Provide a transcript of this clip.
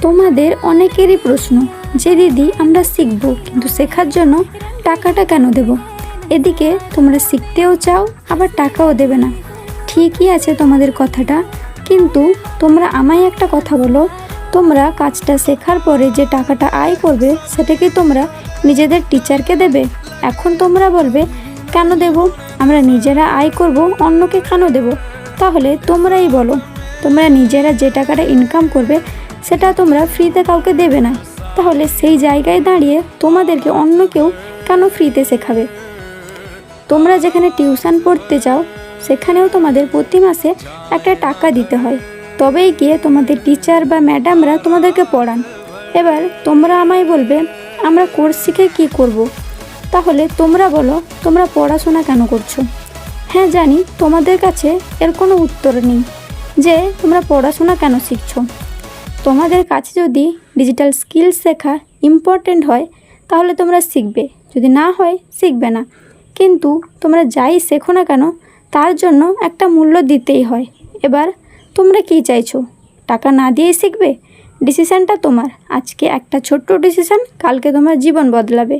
তোমাদের অনেকেরই প্রশ্ন যে দিদি আমরা শিখব কিন্তু শেখার জন্য টাকাটা কেন দেব? এদিকে তোমরা শিখতেও চাও আবার টাকাও দেবে না। ঠিকই আছে তোমাদের কথাটা, কিন্তু তোমরা আমায় একটা কথা বলো, তোমরা কাজটা শেখার পরে যে টাকাটা আয় করবে সেটা কি তোমরা নিজেদের টিচারকে দেবে? এখন তোমরা বলবে কেন দেব, আমরা নিজেরা আয় করব, অন্যকে কেন দেব? তাহলে তোমরাই বলো, তোমরা নিজেরা যে টাকাটা ইনকাম করবে সেটা তোমরা ফ্রিতে কাউকে দেবে না, তাহলে সেই জায়গায় দাঁড়িয়ে তোমাদেরকে অন্য কেউ কেন ফ্রিতে শেখাবে? তোমরা যেখানে টিউশন পড়তে যাও সেখানেও তোমাদের প্রতি মাসে একটা টাকা দিতে হয়, তবেই গিয়ে তোমাদের টিচার বা ম্যাডামরা তোমাদেরকে পড়ান। এবার তোমরা আমায় বলবে আমরা কোর্স শিখে কী করব? তাহলে তোমরা বলো তোমরা পড়াশোনা কেন করছো? হ্যাঁ জানি তোমাদের কাছে এর কোনো উত্তর নেই যে তোমরা পড়াশোনা কেন শিখছো। তোমাদের কাছে যদি ডিজিটাল স্কিল শেখা ইম্পর্টেন্ট হয় তাহলে তোমরা শিখবে, যদি না হয় শিখবে না। কিন্তু তোমরা যাই শেখো না কেন তার জন্য একটা মূল্য দিতেই হয়। এবার তোমরা কি চাইছো? টাকা না দিয়েই শিখবে? ডিসিশানটা তোমার। আজকে একটা ছোট্ট ডিসিশান কালকে তোমার জীবন বদলাবে।